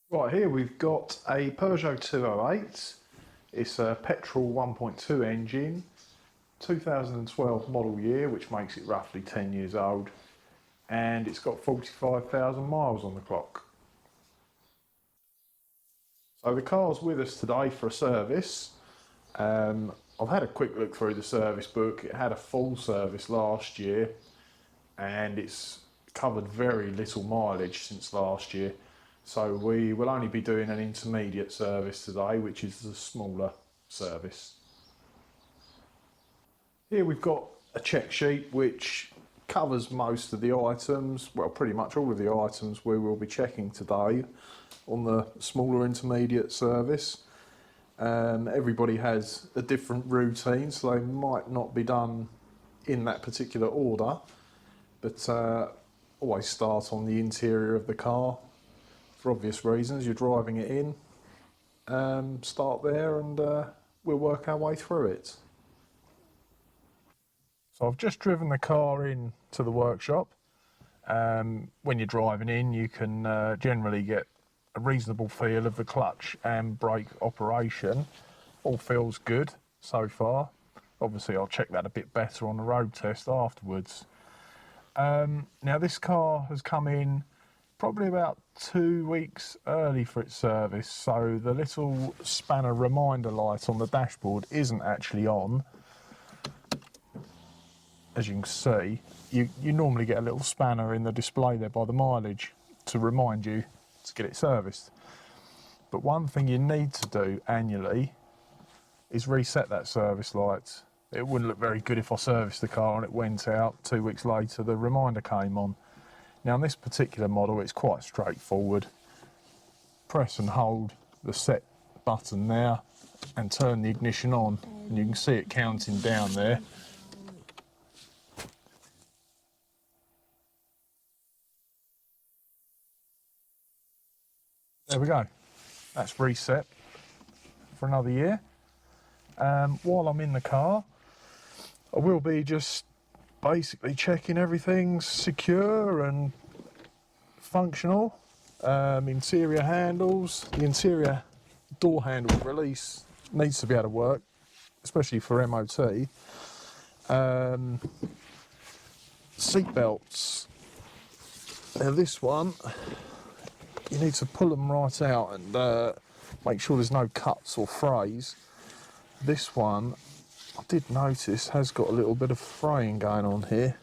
Right, here we've got a Peugeot 208. It's a petrol 1.2 engine, 2012 model year, which makes it roughly 10 years old, and it's got 45,000 miles on the clock. So the car's with us today for a service. I've had a quick look through the service book. It had a full service last year, and it's covered very little mileage since last year. So we will only be doing an intermediate service today, which is the smaller service. Here we've got a check sheet which covers most of the items, well pretty much all of the items we will be checking today on the smaller intermediate service. Everybody has a different routine, so they might not be done in that particular order, but always start on the interior of the car for obvious reasons. You're driving it in, start there, and we'll work our way through it. So I've just driven the car in to the workshop. When you're driving in, you can generally get a reasonable feel of the clutch and brake operation. All feels good so far. Obviously I'll check that a bit better on the road test afterwards. Now this car has come in probably about 2 weeks early for its service, so the little spanner reminder light on the dashboard isn't actually on. As you can see, you normally get a little spanner in the display there by the mileage to remind you to get it serviced. But one thing you need to do annually is reset that service light. It wouldn't look very good if I serviced the car and it went out 2 weeks later, the reminder came on. Now on this particular model it's quite straightforward. Press and hold the set button there and turn the ignition on, and you can see it counting down there. There we go, that's reset for another year. While I'm in the car, I will be just basically checking everything's secure and functional. Interior handles, the interior door handle release needs to be able to work, especially for MOT. Seat belts, now this one, you need to pull them right out and make sure there's no cuts or frays. This one, I did notice, has got a little bit of fraying going on here.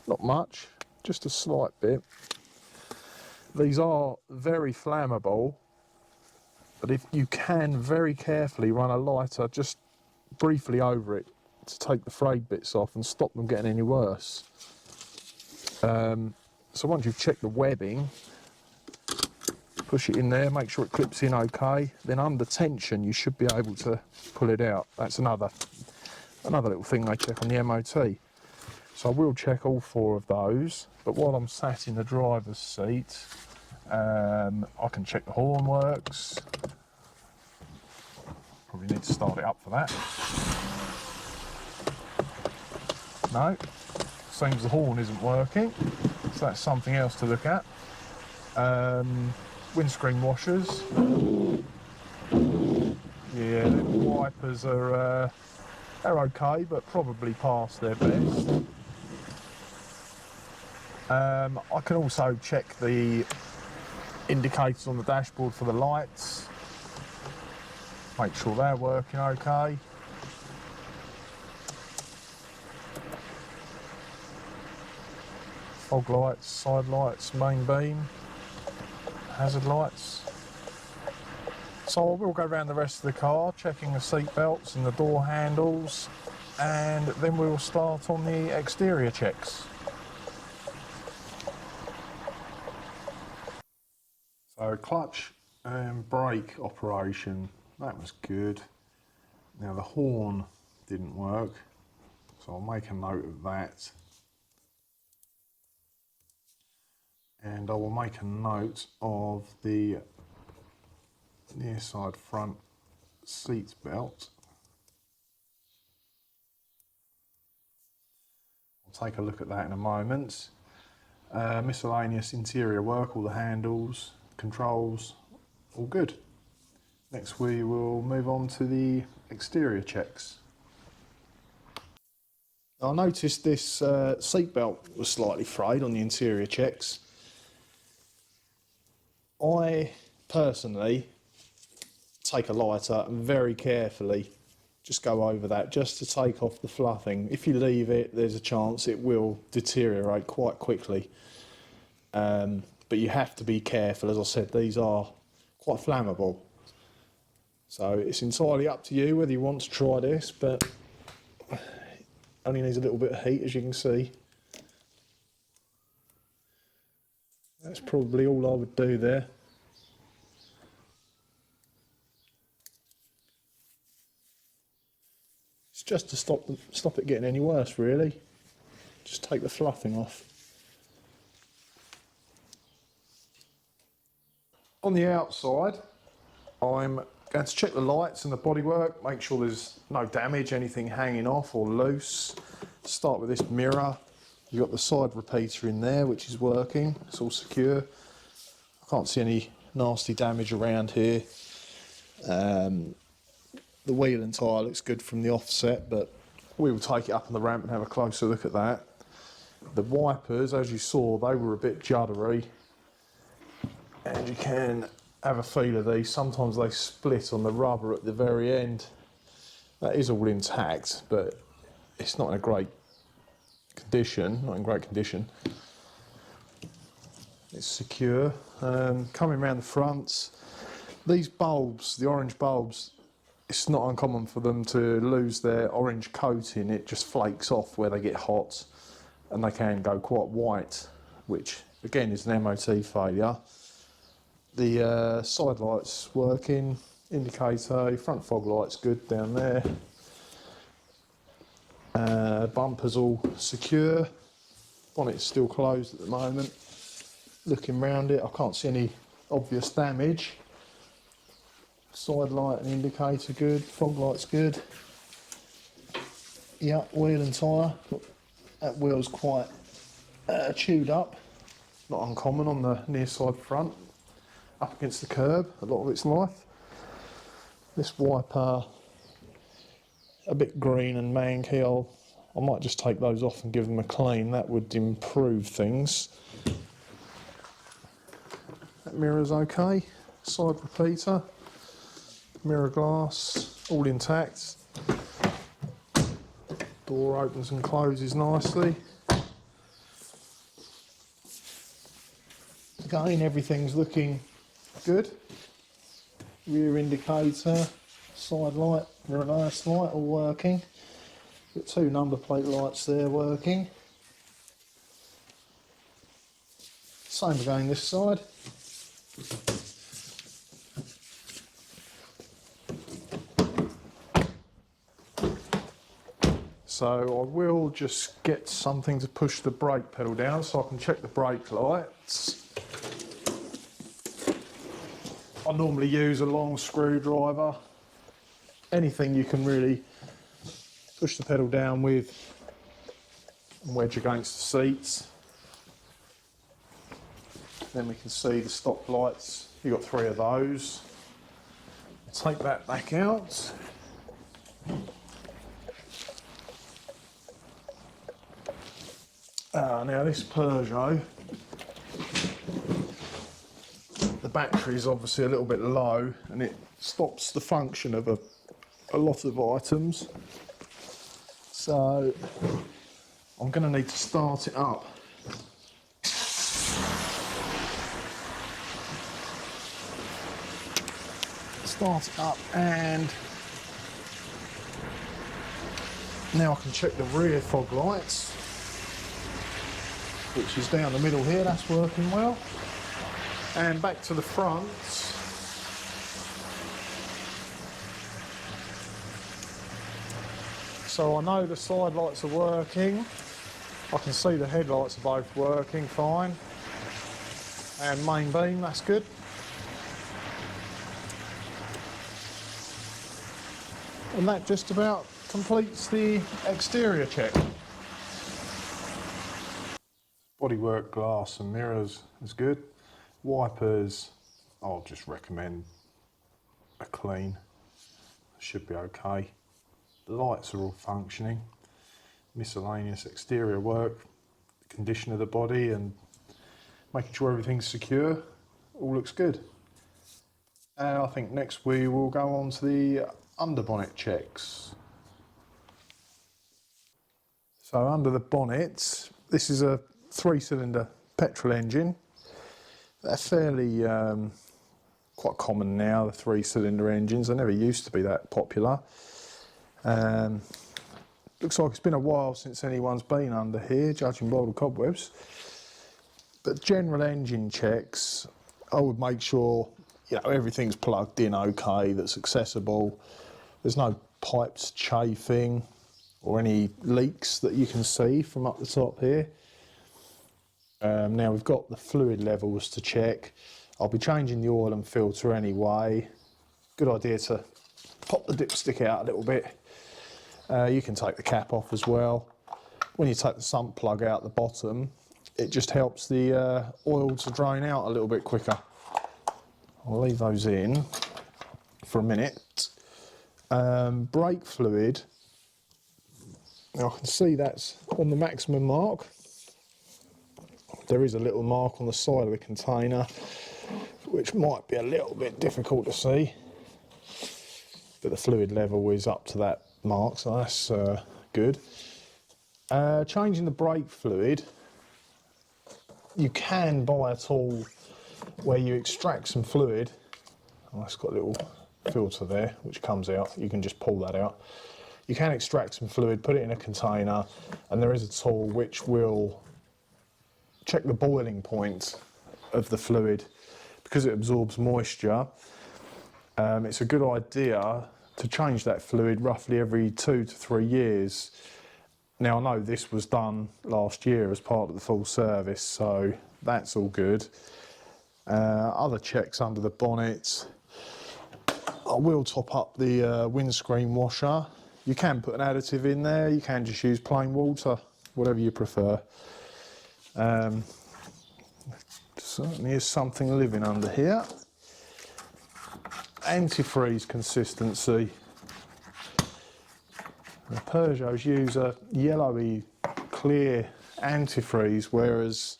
Not much, just a slight bit. These are very flammable, but if you can very carefully run a lighter just briefly over it to take the frayed bits off and stop them getting any worse. So once you've checked the webbing, push it in there, make sure it clips in okay, then under tension you should be able to pull it out. That's another little thing they check on the MOT. So I will check all 4 of those, but while I'm sat in the driver's seat, I can check the horn works. Probably need to start it up for that. No, seems the horn isn't working, so that's something else to look at. Windscreen washers. Yeah, the wipers are okay, but probably past their best. I can also check the indicators on the dashboard for the lights. Make sure they're working okay. Fog lights, side lights, main beam, hazard lights. So I will go around the rest of the car, checking the seat belts and the door handles, and then we will start on the exterior checks. So clutch and brake operation, that was good. Now the horn didn't work, so I'll make a note of that. And I will make a note of the near side front seat belt. I'll take a look at that in a moment. Miscellaneous interior work, all the handles, controls, all good. Next we will move on to the exterior checks. I noticed this seatbelt was slightly frayed on the interior checks. I personally take a lighter and very carefully just go over that just to take off the fluffing. If you leave it, there's a chance it will deteriorate quite quickly. But you have to be careful. As I said, these are quite flammable. So it's entirely up to you whether you want to try this, but only needs a little bit of heat, as you can see. That's probably all I would do there. It's just to stop it getting any worse, really. Just take the fluffing off. On the outside, I'm going to check the lights and the bodywork, make sure there's no damage, anything hanging off or loose. Start with this mirror. You've got the side repeater in there, which is working. It's all secure. I can't see any nasty damage around here. The wheel and tyre looks good from the offset, but we will take it up on the ramp and have a closer look at that. The wipers, as you saw, they were a bit juddery. And you can have a feel of these. Sometimes they split on the rubber at the very end. That is all intact, but it's not in a great condition, not in great condition. It's secure. Coming around the front, these bulbs, the orange bulbs, it's not uncommon for them to lose their orange coating. It just flakes off where they get hot, and they can go quite white, which again is an MOT failure. The side lights working, indicator, front fog light's good down there. Bumpers all secure. Bonnet's still closed at the moment. Looking round it, I can't see any obvious damage. Side light and indicator good, fog light's good. Yeah, wheel and tyre. That wheel's quite chewed up. Not uncommon on the near side front. Up against the curb, a lot of its life. This wiper, a bit green and manky. I might just take those off and give them a clean. That would improve things. That mirror's okay. Side repeater, mirror glass, all intact. Door opens and closes nicely. Again, everything's looking good. Rear indicator, side light, reverse light all working. Got two number plate lights there working. Same again this side. So I will just get something to push the brake pedal down so I can check the brake lights. I normally use a long screwdriver. Anything you can really push the pedal down with and wedge against the seats. Then we can see the stop lights. You've got 3 of those. Take that back out. Now this Peugeot, the battery is obviously a little bit low and it stops the function of a lot of items. So I'm going to need to start it up. Start it up, and now I can check the rear fog lights, which is down the middle here. That's working well. And back to the front. So I know the side lights are working. I can see the headlights are both working fine. And main beam, that's good. And that just about completes the exterior check. Bodywork, glass and mirrors is good. Wipers I'll just recommend a clean. Should be okay. The lights are all functioning. Miscellaneous exterior work, condition of the body and making sure everything's secure. All looks good. I think next we will go on to the under bonnet checks. So under the bonnet, this is a 3-cylinder petrol engine. They're fairly quite common now, the 3-cylinder engines. They never used to be that popular. Looks like it's been a while since anyone's been under here, judging by the cobwebs. But general engine checks, I would make sure everything's plugged in okay, that's accessible. There's no pipes chafing or any leaks that you can see from up the top here. Now we've got the fluid levels to check. I'll be changing the oil and filter anyway. Good idea to pop the dipstick out a little bit. You can take the cap off as well. When you take the sump plug out the bottom, it just helps the oil to drain out a little bit quicker. I'll leave those in for a minute. Brake fluid. Now I can see that's on the maximum mark. There is a little mark on the side of the container, which might be a little bit difficult to see. But the fluid level is up to that mark, so that's good. Changing the brake fluid, you can buy a tool where you extract some fluid. Oh, that's got a little filter there which comes out. You can just pull that out. You can extract some fluid, put it in a container, and there is a tool which will check the boiling point of the fluid because it absorbs moisture. It's a good idea to change that fluid roughly every 2 to 3 years. Now I know this was done last year as part of the full service, so that's all good. Other checks under the bonnet. I will top up the windscreen washer. You can put an additive in there, you can just use plain water, whatever you prefer. Certainly is something living under here. Antifreeze consistency. The Peugeots use a yellowy, clear antifreeze, whereas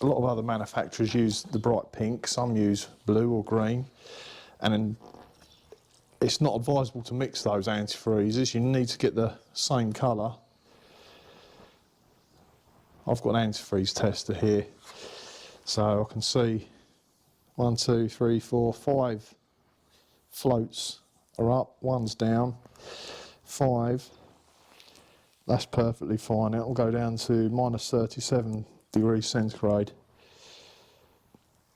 a lot of other manufacturers use the bright pink, some use blue or green, and it's not advisable to mix those antifreezes. You need to get the same colour. I've got an antifreeze tester here, so I can see 1, 2, 3, 4, 5 floats are up, one's down, 5, that's perfectly fine. It'll go down to minus 37 degrees centigrade.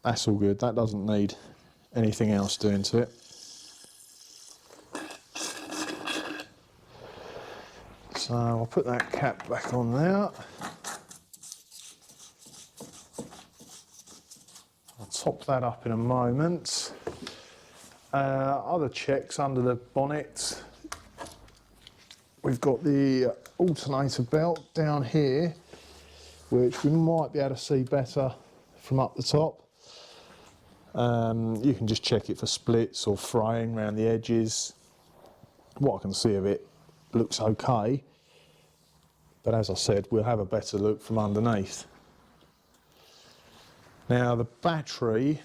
That's all good, that doesn't need anything else doing to it. So I'll put that cap back on there. I'll top that up in a moment. Other checks under the bonnet. We've got the alternator belt down here, which we might be able to see better from up the top. You can just check it for splits or fraying around the edges. What I can see of it looks okay, but as I said, we'll have a better look from underneath. Now the battery,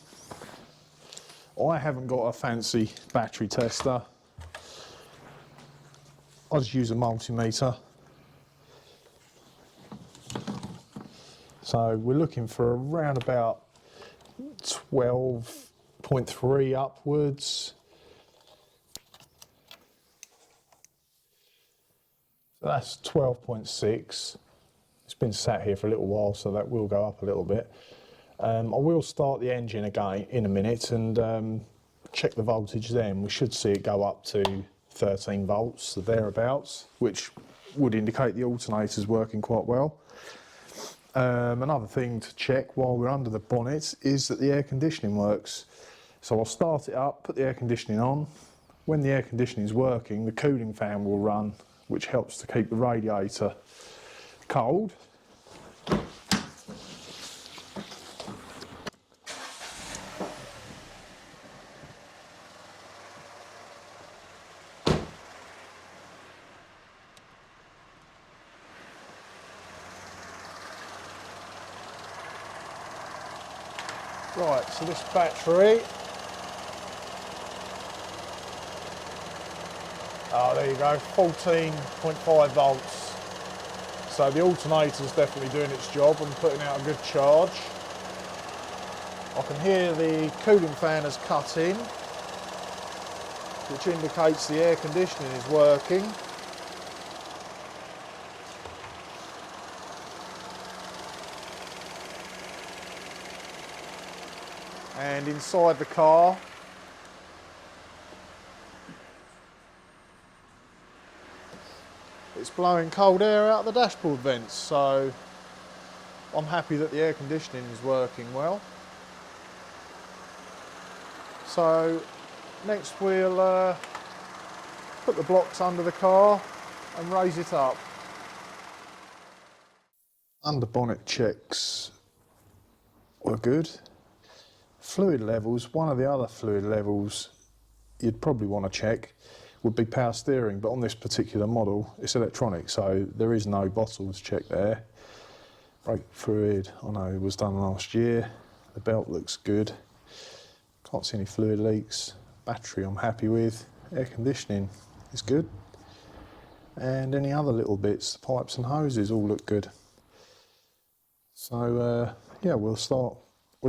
I haven't got a fancy battery tester. I just use a multimeter. So we're looking for around about 12.3 upwards. So that's 12.6. It's been sat here for a little while, so that will go up a little bit. I will start the engine again in a minute and check the voltage then. We should see it go up to 13 volts, or thereabouts, which would indicate the alternator's working quite well. Another thing to check while we're under the bonnet is that the air conditioning works. So I'll start it up, put the air conditioning on. When the air conditioning is working, the cooling fan will run, which helps to keep the radiator cold. Right, so this battery, oh there you go, 14.5 volts. So the alternator's definitely doing its job and putting out a good charge. I can hear the cooling fan has cut in, which indicates the air conditioning is working. And inside the car, it's blowing cold air out the dashboard vents, so I'm happy that the air conditioning is working well. So next we'll put the blocks under the car and raise it up. Under bonnet checks were good. Fluid levels, one of the other fluid levels you'd probably want to check would be power steering, but on this particular model it's electronic, so there is no bottles check there. Brake fluid, I know it was done last year. The belt looks good. Can't see any fluid leaks. Battery I'm happy with. Air conditioning is good. And any other little bits, the pipes and hoses all look good. So yeah, we'll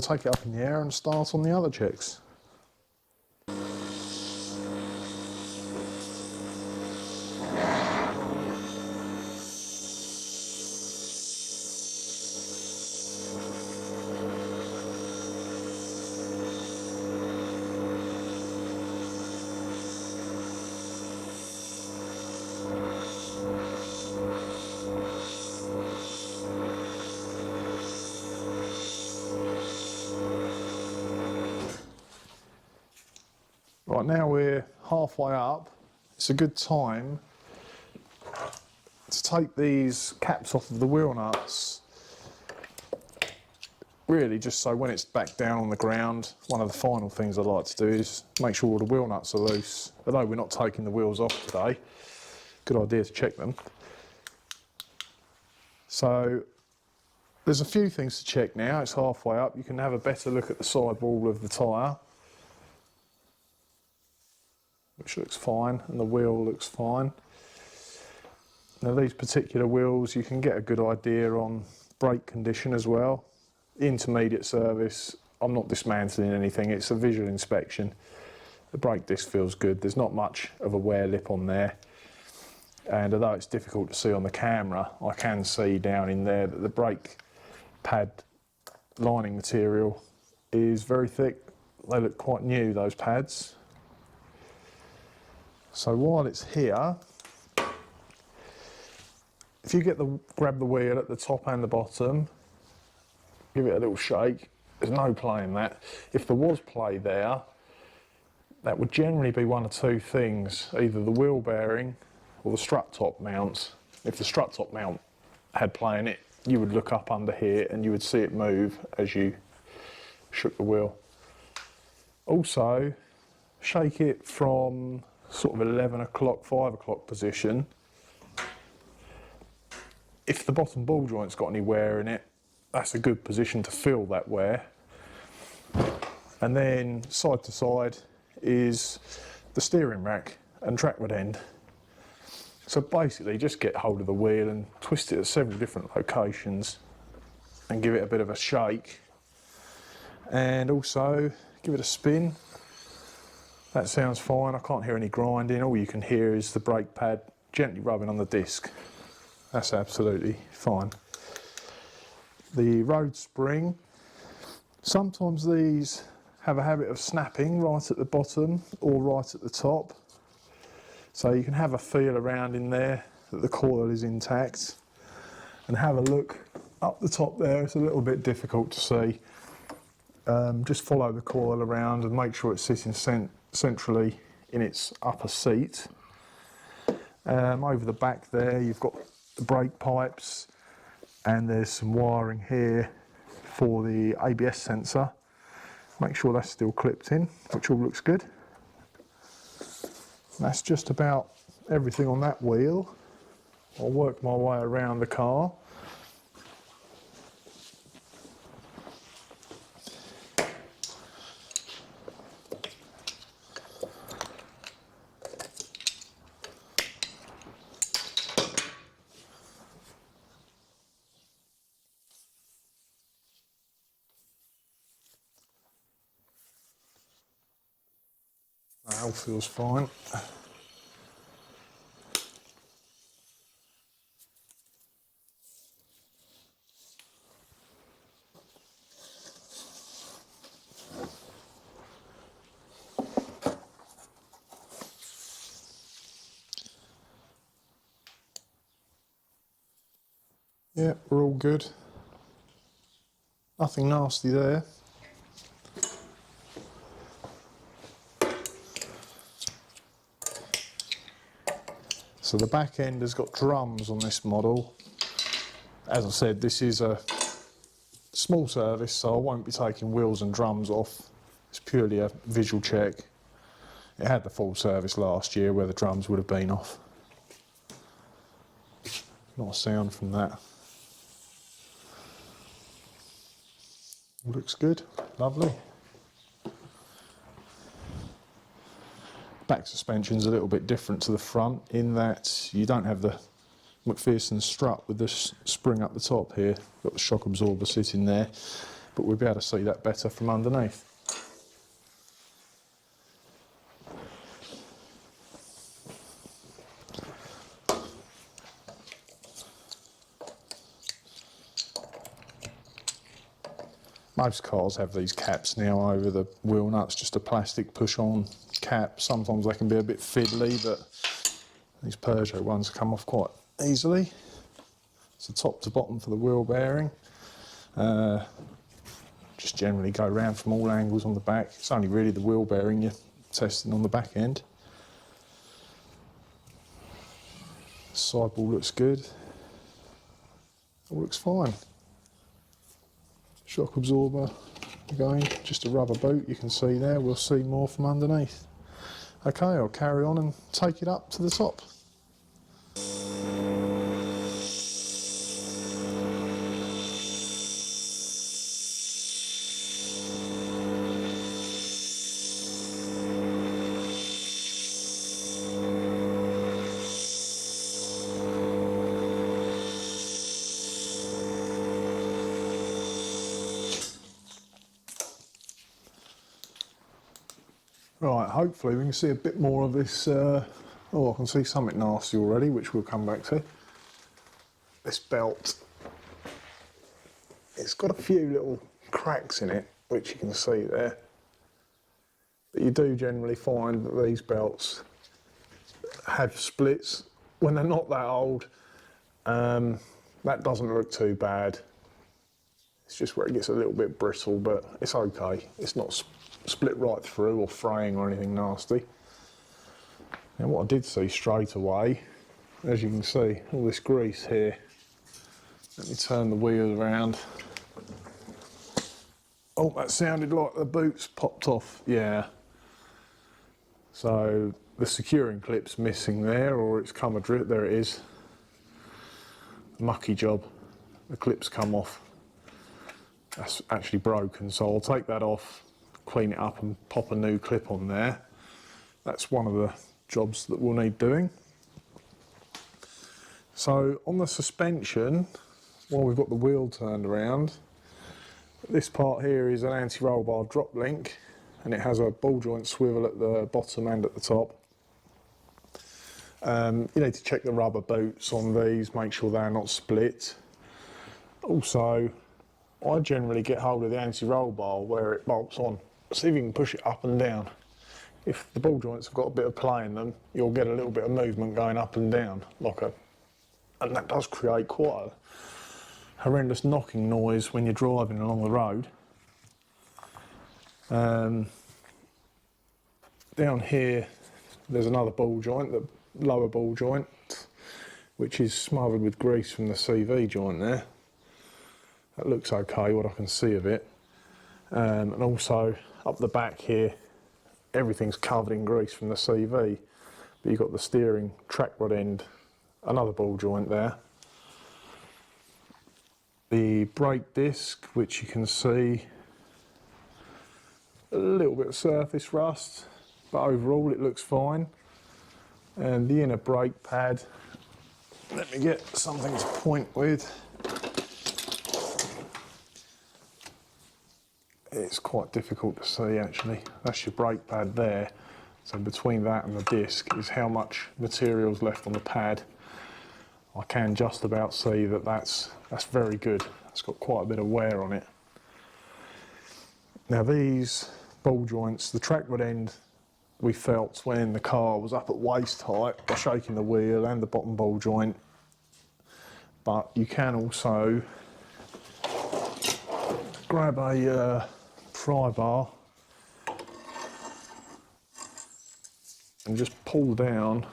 take it up in the air and start on the other checks. Right, now we're halfway up. It's a good time to take these caps off of the wheel nuts. Really just so when it's back down on the ground, one of the final things I like to do is make sure all the wheel nuts are loose. Although we're not taking the wheels off today, good idea to check them. So there's a few things to check now. It's halfway up. You can have a better look at the sidewall of the tyre, which looks fine, and the wheel looks fine. Now these particular wheels, you can get a good idea on brake condition as well. Intermediate service, I'm not dismantling anything, it's a visual inspection. The brake disc feels good, there's not much of a wear lip on there. And although it's difficult to see on the camera, I can see down in there that the brake pad lining material is very thick. They look quite new, those pads. So while it's here, if you grab the wheel at the top and the bottom, give it a little shake. There's no play in that. If there was play there, that would generally be one of two things, either the wheel bearing or the strut top mounts. If the strut top mount had play in it, you would look up under here and you would see it move as you shook the wheel. Also, shake it from sort of 11 o'clock, 5 o'clock position. If the bottom ball joint's got any wear in it, that's a good position to feel that wear. And then side to side is the steering rack and track rod end. So basically just get hold of the wheel and twist it at several different locations and give it a bit of a shake. And also give it a spin. That sounds fine, I can't hear any grinding. All you can hear is the brake pad gently rubbing on the disc. That's absolutely fine. The road spring, sometimes these have a habit of snapping right at the bottom or right at the top. So you can have a feel around in there that the coil is intact and have a look up the top there. It's a little bit difficult to see. Just follow the coil around and make sure it's sitting centrally in its upper seat. Over the back there you've got the brake pipes, and there's some wiring here for the ABS sensor. Make sure that's still clipped in, which all looks good. And that's just about everything on that wheel. I'll work my way around the car. That all feels fine. Yeah, we're all good. Nothing nasty there. So the back end has got drums on this model. As I said, this is a small service, so I won't be taking wheels and drums off. It's purely a visual check. It had the full service last year where the drums would have been off. Not a sound from that. Looks good, lovely. Back suspension's a little bit different to the front in that you don't have the McPherson strut with the spring up the top here. Got the shock absorber sitting there, but we'll be able to see that better from underneath. Most cars have these caps now over the wheel nuts, just a plastic push-on cap. Sometimes they can be a bit fiddly, but these Peugeot ones come off quite easily. It's a top to bottom for the wheel bearing. Just generally go round from all angles on the back. It's only really the wheel bearing you're testing on the back end. Sidewall looks good. All looks fine. Shock absorber, again, just a rubber boot you can see there. We'll see more from underneath. Okay, I'll carry on and take it up to the top. Right, hopefully we can see a bit more of this. Oh, I can see something nasty already, which we'll come back to. This belt, it's got a few little cracks in it, which you can see there. But you do generally find that these belts have splits when they're not that old. That doesn't look too bad. It's just where it gets a little bit brittle, but it's okay. It's not split right through or fraying or anything nasty. Now what I did see straight away, as you can see, all this grease here. Let me turn the wheel around. Oh, that sounded like the boots popped off, yeah. So the securing clip's missing there, or it's come adrift, there it is. Mucky job, the clip's come off. That's actually broken, so I'll take that off, clean it up and pop a new clip on there. That's one of the jobs that we'll need doing. So on the suspension, while we've got the wheel turned around, this part here is an anti-roll bar drop link, and it has a ball joint swivel at the bottom and at the top. You need to check the rubber boots on these, make sure they're not split. Also, I generally get hold of the anti-roll bar where it bolts on. See if you can push it up and down. If the ball joints have got a bit of play in them, you'll get a little bit of movement going up and down, and that does create quite a horrendous knocking noise when you're driving along the road. Down here, there's another ball joint, the lower ball joint, which is smothered with grease from the CV joint there. That looks okay, what I can see of it. And also up the back here, everything's covered in grease from the CV. But you've got the steering track rod end, another ball joint there. The brake disc, which you can see, a little bit of surface rust, but overall it looks fine. And the inner brake pad, let me get something to point with. It's quite difficult to see actually. That's your brake pad there. So between that and the disc is how much material's left on the pad. I can just about see that that's very good. It's got quite a bit of wear on it. Now these ball joints, the trackward end we felt when the car was up at waist height by shaking the wheel and the bottom ball joint, but you can also grab a pry bar and just pull down,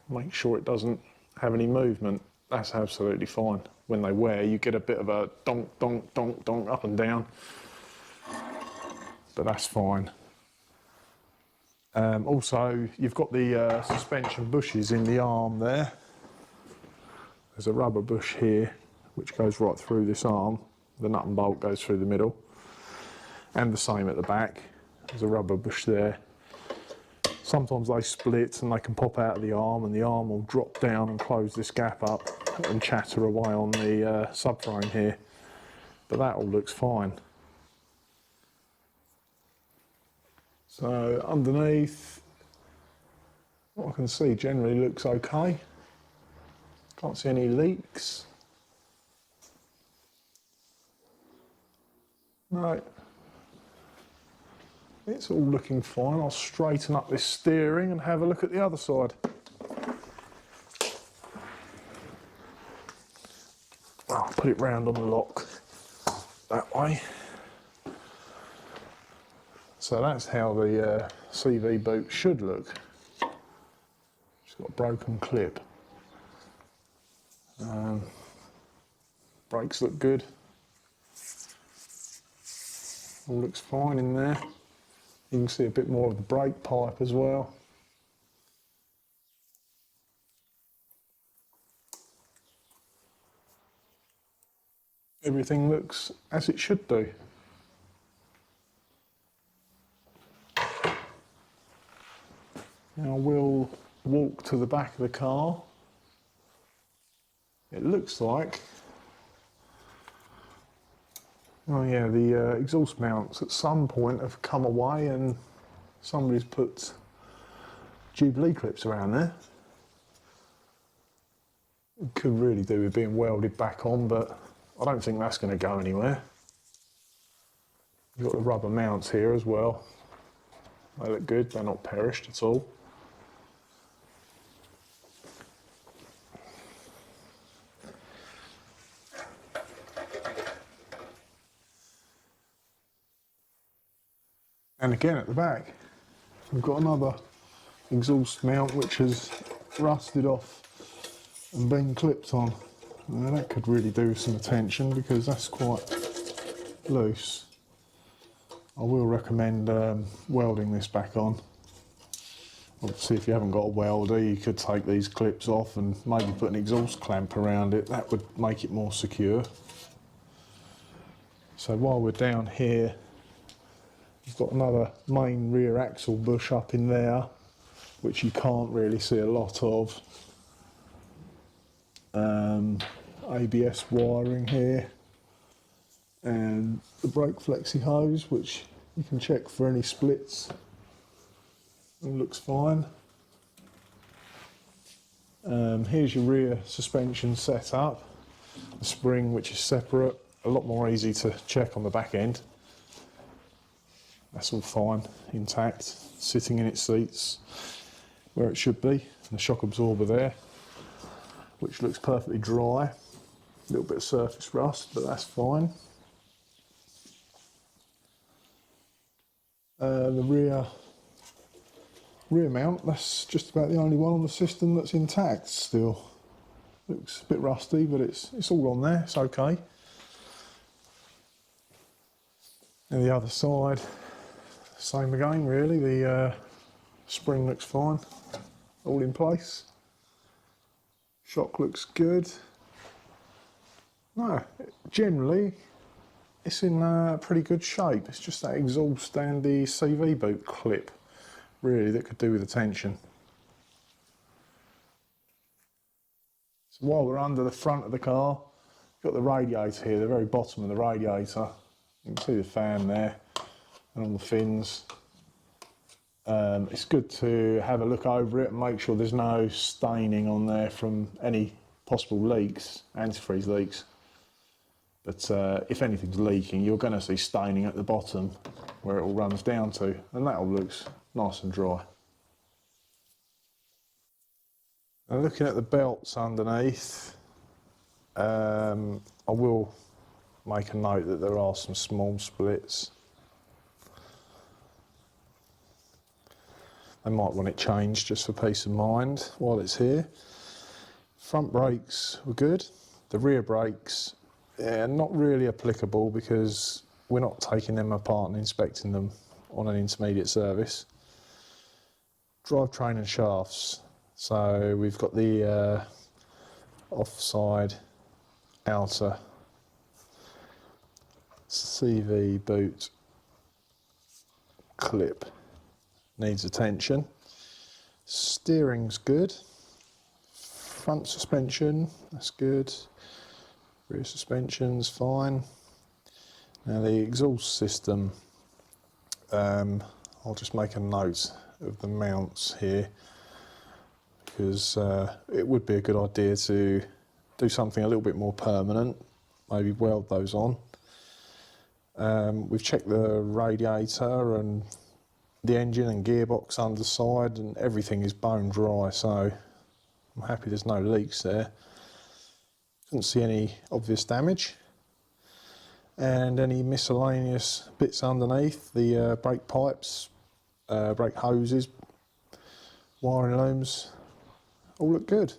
make sure it doesn't have any movement. That's absolutely fine. When they wear, you get a bit of a donk, donk, donk, donk up and down, but that's fine. Also, you've got the suspension bushes in the arm there. There's a rubber bush here, which goes right through this arm. The nut and bolt goes through the middle. And the same at the back. There's a rubber bush there. Sometimes they split and they can pop out of the arm, and the arm will drop down and close this gap up and chatter away on the subframe here. But that all looks fine. So underneath, what I can see generally looks okay. Can't see any leaks. No, it's all looking fine. I'll straighten up this steering and have a look at the other side. I'll put it round on the lock that way. So that's how the CV boot should look. It's got a broken clip. Brakes look good. All looks fine in there. You can see a bit more of the brake pipe as well. Everything looks as it should do. Now we'll walk to the back of the car. It looks like, oh yeah, the exhaust mounts at some point have come away and somebody's put Jubilee clips around there. It could really do with being welded back on, but I don't think that's going to go anywhere. You've got the rubber mounts here as well. They look good, they're not perished at all. And again at the back, we've got another exhaust mount which has rusted off and been clipped on. Now that could really do with some attention because that's quite loose. I will recommend welding this back on. Obviously if you haven't got a welder, you could take these clips off and maybe put an exhaust clamp around it. That would make it more secure. So while we're down here, we've got another main rear axle bush up in there, which you can't really see a lot of. ABS wiring here, and the brake flexi hose, which you can check for any splits. It looks fine. Here's your rear suspension setup. The spring, which is separate, a lot more easy to check on the back end. That's all fine, intact, sitting in its seats where it should be. And the shock absorber there, which looks perfectly dry. A little bit of surface rust, but that's fine. The rear mount, that's just about the only one on the system that's intact still. Looks a bit rusty, but it's all on there, it's okay. And the other side, same again really, the spring looks fine, all in place. Shock looks good. No, generally it's in pretty good shape. It's just that exhaust and the CV boot clip really that could do with attention. So while we're under the front of the car, you've got the radiator here, the very bottom of the radiator. You can see the fan there and on the fins. It's good to have a look over it and make sure there's no staining on there from any possible leaks, antifreeze leaks. But if anything's leaking, you're going to see staining at the bottom where it all runs down to, and that all looks nice and dry. And looking at the belts underneath, I will make a note that there are some small splits. They might want it changed just for peace of mind while it's here. Front brakes were good. The rear brakes, yeah, not really applicable because we're not taking them apart and inspecting them on an intermediate service. Drivetrain and shafts. So we've got the offside outer CV boot clip needs attention. Steering's good. Front suspension, that's good. Rear suspension's fine. Now the exhaust system, I'll just make a note of the mounts here because it would be a good idea to do something a little bit more permanent, maybe weld those on. We've checked the radiator and the engine and gearbox underside, and everything is bone dry, so I'm happy there's no leaks there. Couldn't see any obvious damage. And any miscellaneous bits underneath, the brake pipes, brake hoses, wiring looms, all look good.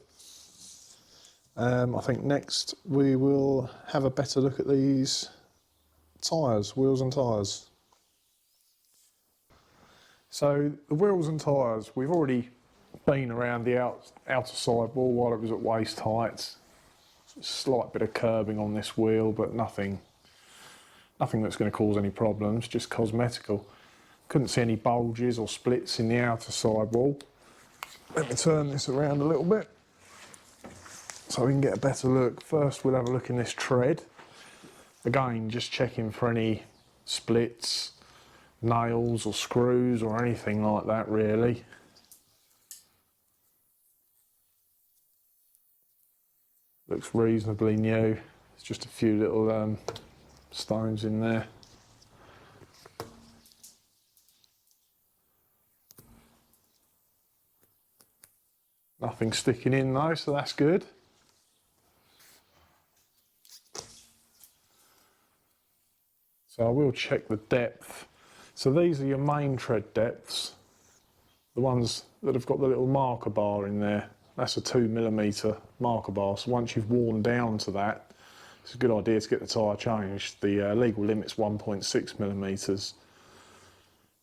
I think next we will have a better look at these tyres, wheels and tyres. So the wheels and tyres, we've already been around the outer sidewall while it was at waist height. Slight bit of curbing on this wheel, but nothing that's going to cause any problems, just cosmetical. Couldn't see any bulges or splits in the outer sidewall. Let me turn this around a little bit so we can get a better look. First we'll have a look in this tread. Again, just checking for any splits, nails or screws or anything like that really. Looks reasonably new. There's just a few little stones in there. Nothing sticking in though, so that's good. So I will check the depth. So these are your main tread depths, the ones that have got the little marker bar in there. That's a 2mm marker bar, so once you've worn down to that, it's a good idea to get the tyre changed. The legal limit's 1.6mm.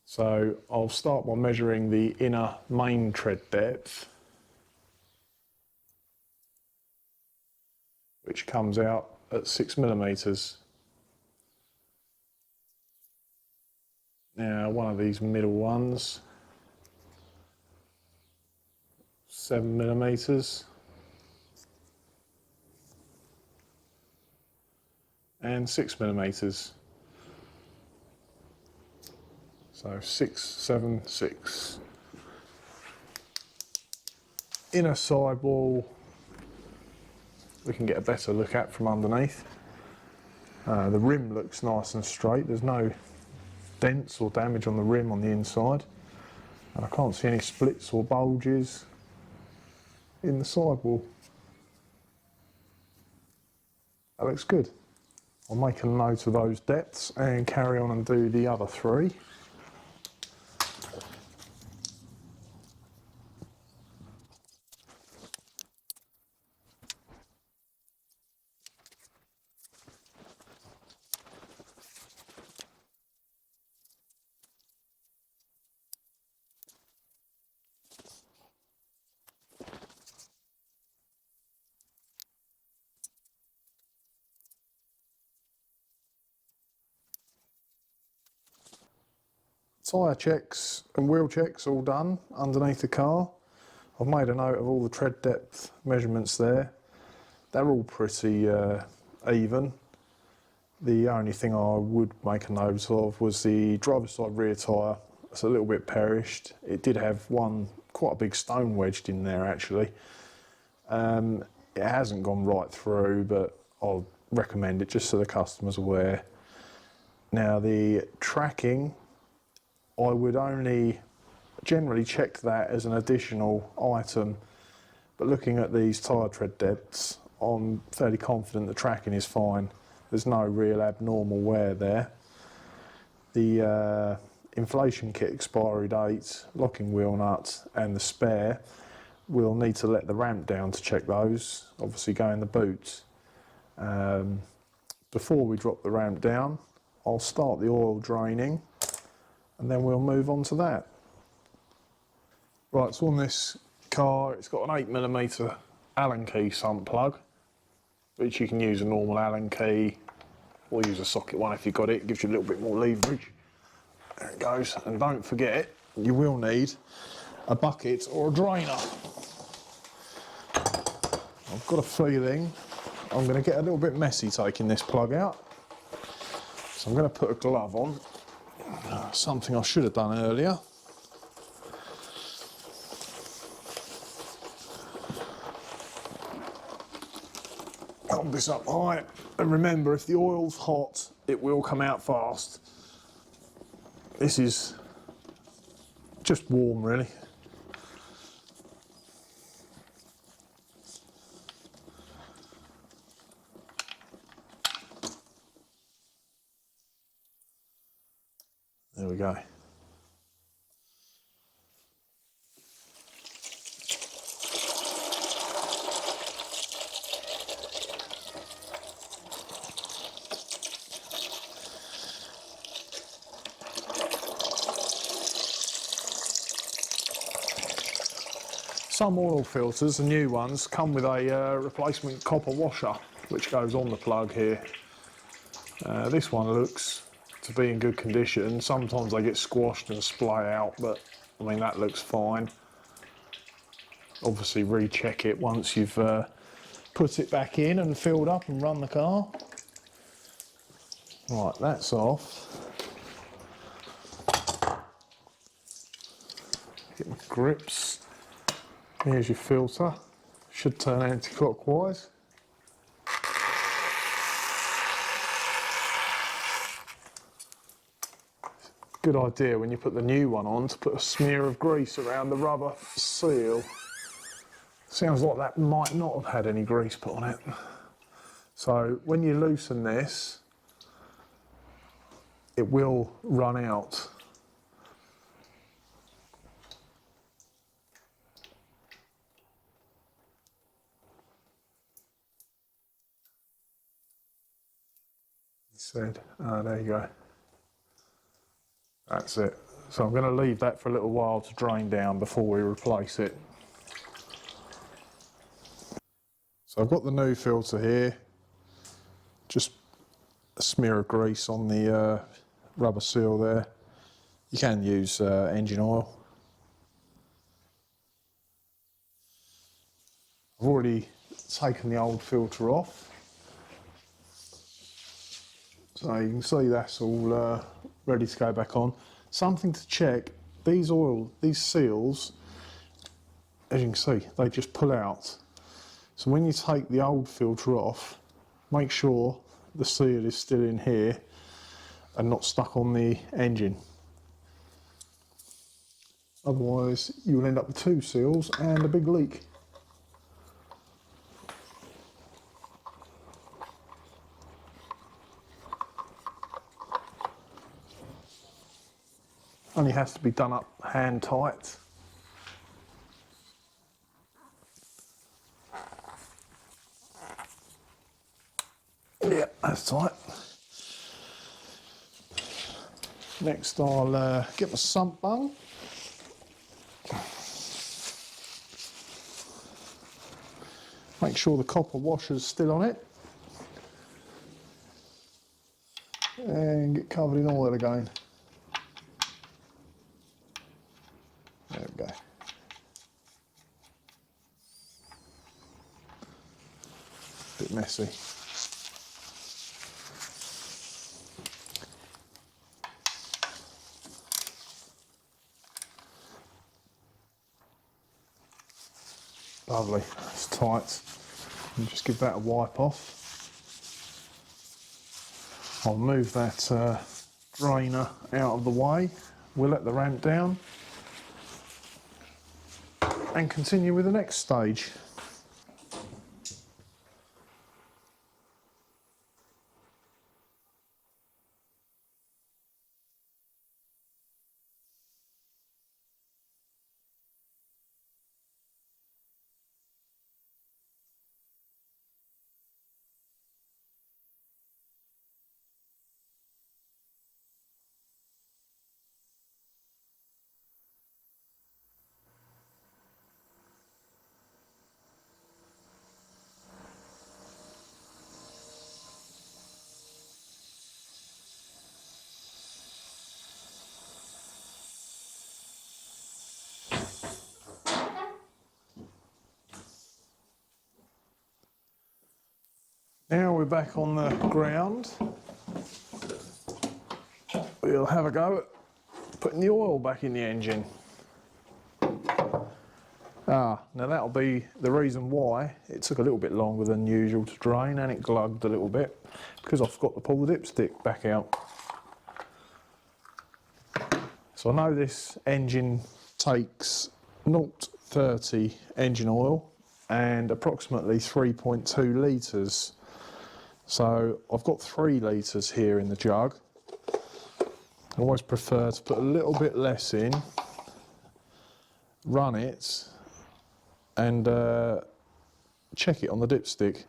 So I'll start by measuring the inner main tread depth, which comes out at 6mm. Now one of these middle ones, 7mm, and 6mm. So 6, 7, 6. Inner sidewall, we can get a better look at from underneath. The rim looks nice and straight. There's no dents or damage on the rim on the inside. And I can't see any splits or bulges in the sidewall. That looks good. I'll make a note of those depths and carry on and do the other three. Tyre checks and wheel checks all done underneath the car. I've made a note of all the tread depth measurements there. They're all pretty even. The only thing I would make a note of was the driver's side rear tyre. It's a little bit perished. It did have quite a big stone wedged in there actually. It hasn't gone right through, but I'll recommend it just so the customer's aware. Now the tracking, I would only generally check that as an additional item, but looking at these tyre tread depths, I'm fairly confident the tracking is fine. There's no real abnormal wear there. The inflation kit expiry date, locking wheel nut and the spare, we'll need to let the ramp down to check those, obviously go in the boot. Before we drop the ramp down, I'll start the oil draining and then we'll move on to that. Right, so on this car, it's got an 8mm Allen key sump plug, which you can use a normal Allen key or use a socket one if you've got it. It gives you a little bit more leverage. There it goes. And don't forget, you will need a bucket or a drainer. I've got a feeling I'm going to get a little bit messy taking this plug out. So I'm going to put a glove on, something I should have done earlier. Hold this up high, and remember, if the oil's hot, it will come out fast. This is just warm, really. There we go. Some oil filters, the new ones, come with a replacement copper washer, which goes on the plug here. This one looks to be in good condition. Sometimes they get squashed and splay out, but I mean, that looks fine. Obviously recheck it once you've put it back in and filled up and run the car. Right, that's off. Get my grips. Here's your filter. Should turn anti-clockwise. Good idea when you put the new one on to put a smear of grease around the rubber seal. Sounds like that might not have had any grease put on it. So when you loosen this, it will run out. He said, oh, there you go. That's it. So I'm going to leave that for a little while to drain down before we replace it. So I've got the new filter here. Just a smear of grease on the rubber seal there. You can use engine oil. I've already taken the old filter off. So you can see that's all ready to go back on. Something to check, these seals, as you can see, they just pull out. So when you take the old filter off, make sure the seal is still in here and not stuck on the engine. Otherwise, you'll end up with two seals and a big leak. Only has to be done up hand tight. Yeah, that's tight. Next I'll get my sump bung. Make sure the copper washer's still on it. And get covered in oil again. There we go. Bit messy. Lovely, that's tight. And just give that a wipe off. I'll move that drainer out of the way. We'll let the ramp down and continue with the next stage. Now we're back on the ground. We'll have a go at putting the oil back in the engine. Now that'll be the reason why it took a little bit longer than usual to drain, and it glugged a little bit, because I forgot to pull the dipstick back out. So I know this engine takes 0-30 engine oil and approximately 3.2 litres. So I've got 3 litres here in the jug. I always prefer to put a little bit less in, run it, and check it on the dipstick.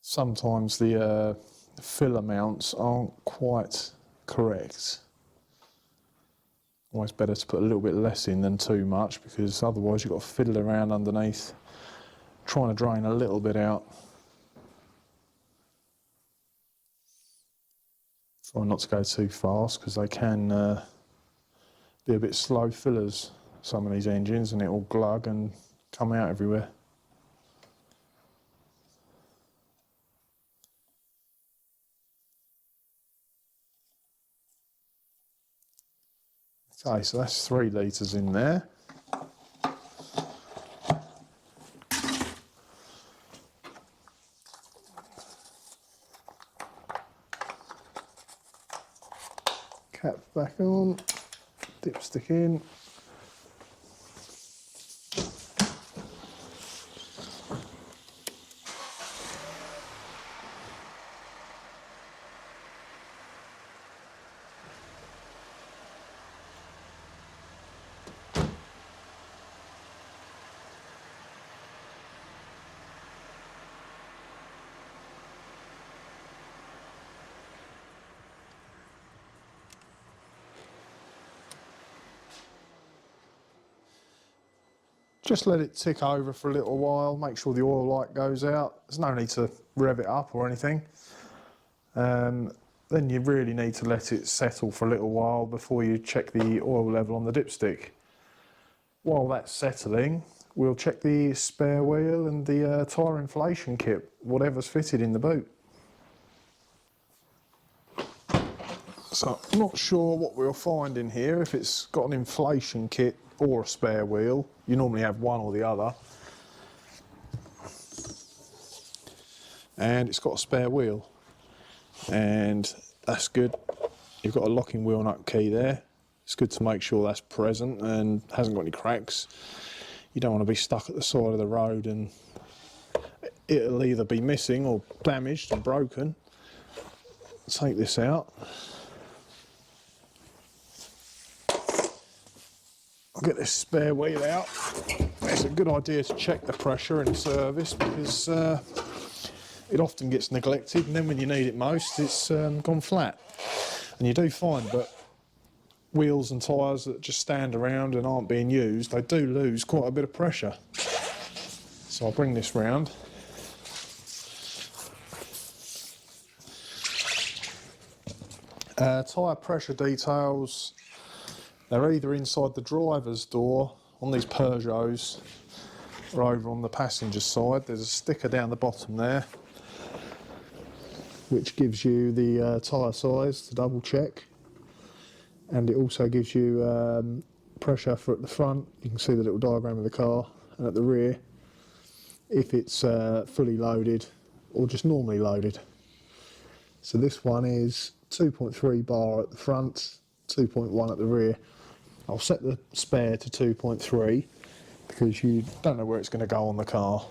Sometimes the fill amounts aren't quite correct. Always better to put a little bit less in than too much, because otherwise you've got to fiddle around underneath trying to drain a little bit out. Try not to go too fast, because they can be a bit slow fillers, some of these engines, and it will glug and come out everywhere. Okay, so that's 3 litres in there. Cap back on, dipstick in. Just let it tick over for a little while, make sure the oil light goes out. There's no need to rev it up or anything. Then you really need to let it settle for a little while before you check the oil level on the dipstick. While that's settling, we'll check the spare wheel and the tyre inflation kit, whatever's fitted in the boot. So I'm not sure what we'll find in here, if it's got an inflation kit or a spare wheel. You normally have one or the other. And it's got a spare wheel, and that's good. You've got a locking wheel nut key there. It's good to make sure that's present and hasn't got any cracks. You don't want to be stuck at the side of the road and it'll either be missing or damaged and broken. Take this out. I'll get this spare wheel out. It's a good idea to check the pressure in service, because it often gets neglected, and then when you need it most, it's gone flat. And you do find that wheels and tyres that just stand around and aren't being used, they do lose quite a bit of pressure. So I'll bring this round. Tyre pressure details, they're either inside the driver's door on these Peugeots or over on the passenger side. There's a sticker down the bottom there which gives you the tyre size to double check, and it also gives you pressure for at the front, you can see the little diagram of the car, and at the rear, if it's fully loaded or just normally loaded. So this one is 2.3 bar at the front, 2.1 at the rear. I'll set the spare to 2.3 because you don't know where it's going to go on the car.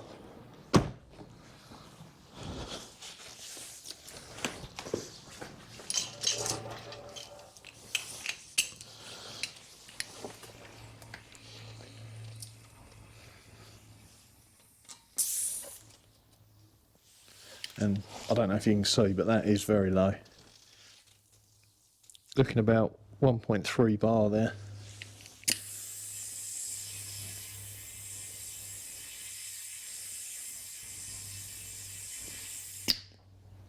And I don't know if you can see, but that is very low. Looking about 1.3 bar there.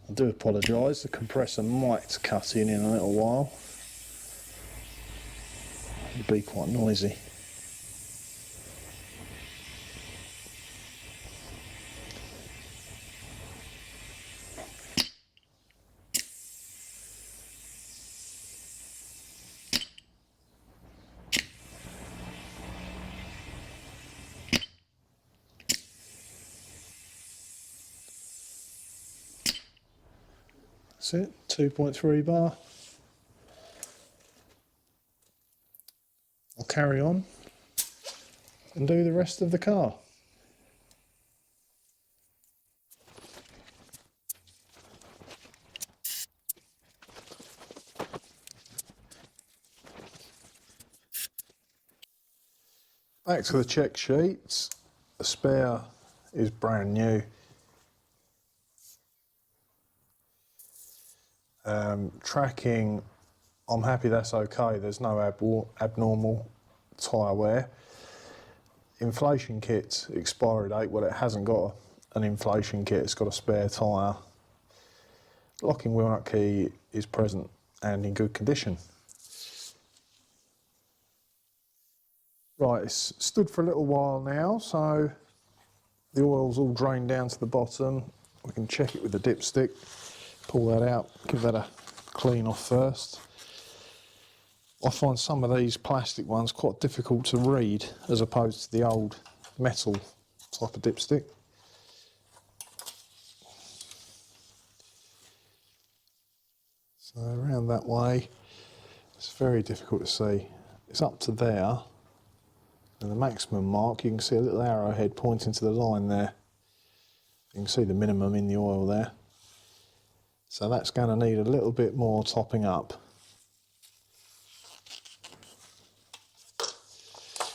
I do apologise, the compressor might cut in a little while. It'll be quite noisy. That's it, 2.3 bar. I'll carry on and do the rest of the car. Back to the check sheets. The spare is brand new. Tracking, I'm happy that's okay. There's no abnormal tyre wear. Inflation kit expiry date, well, it hasn't got an inflation kit, it's got a spare tyre. Locking wheel nut key is present and in good condition. Right, it's stood for a little while now, so the oil's all drained down to the bottom. We can check it with the dipstick, pull that out, give that a clean off first. I find some of these plastic ones quite difficult to read as opposed to the old metal type of dipstick. So around that way, it's very difficult to see. It's up to there, and the maximum mark, you can see a little arrowhead pointing to the line there. You can see the minimum in the oil there. So that's going to need a little bit more topping up.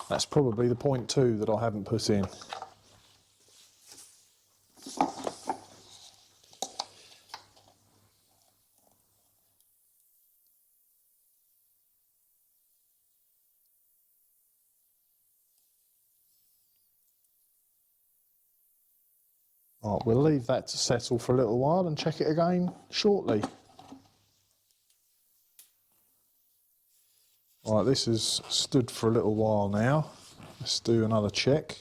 That's probably the 0.2 that I haven't put in. Right, we'll leave that to settle for a little while and check it again shortly. Right, this has stood for a little while now. Let's do another check.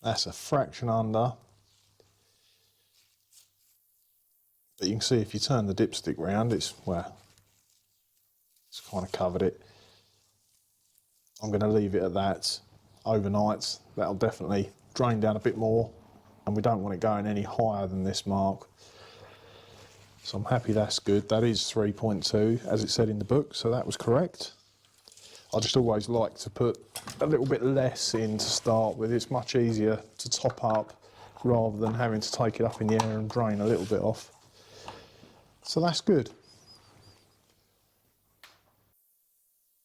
That's a fraction under. But you can see if you turn the dipstick round, it's kind of covered it. I'm going to leave it at that overnight. That'll definitely drain down a bit more, and we don't want it going any higher than this mark. So I'm happy that's good. That is 3.2 as it said in the book, so that was correct. I just always like to put a little bit less in to start with. It's much easier to top up rather than having to take it up in the air and drain a little bit off. So that's good.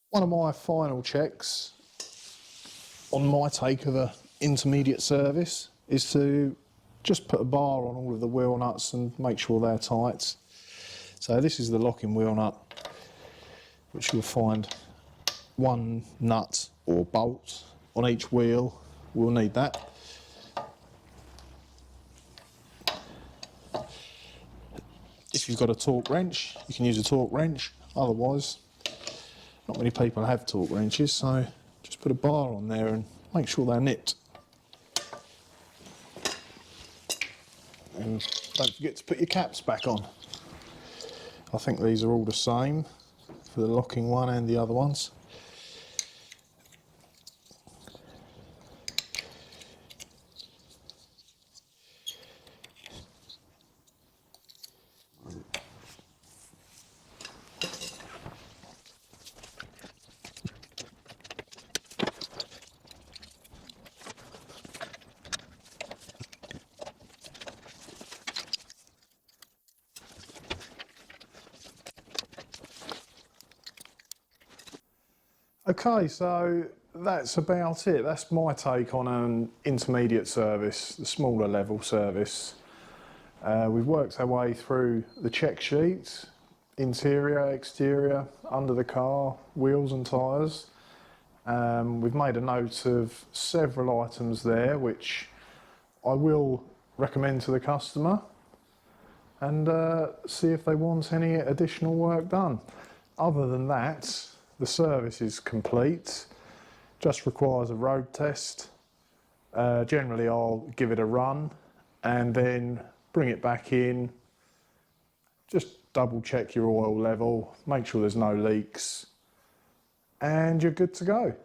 One of my final checks on my take of an intermediate service is to just put a bar on all of the wheel nuts and make sure they're tight. So this is the locking wheel nut, which you'll find one nut or bolt on each wheel. We'll need that. If you've got a torque wrench, you can use a torque wrench. Otherwise, not many people have torque wrenches, so just put a bar on there and make sure they're nipped. And don't forget to put your caps back on. I think these are all the same for the locking one and the other ones. Okay, so that's about it. That's my take on an intermediate service, the smaller level service. We've worked our way through the check sheets, interior, exterior, under the car, wheels and tyres. We've made a note of several items there which I will recommend to the customer and see if they want any additional work done. Other than that, the service is complete, just requires a road test. Generally I'll give it a run and then bring it back in, just double check your oil level, make sure there's no leaks, and you're good to go.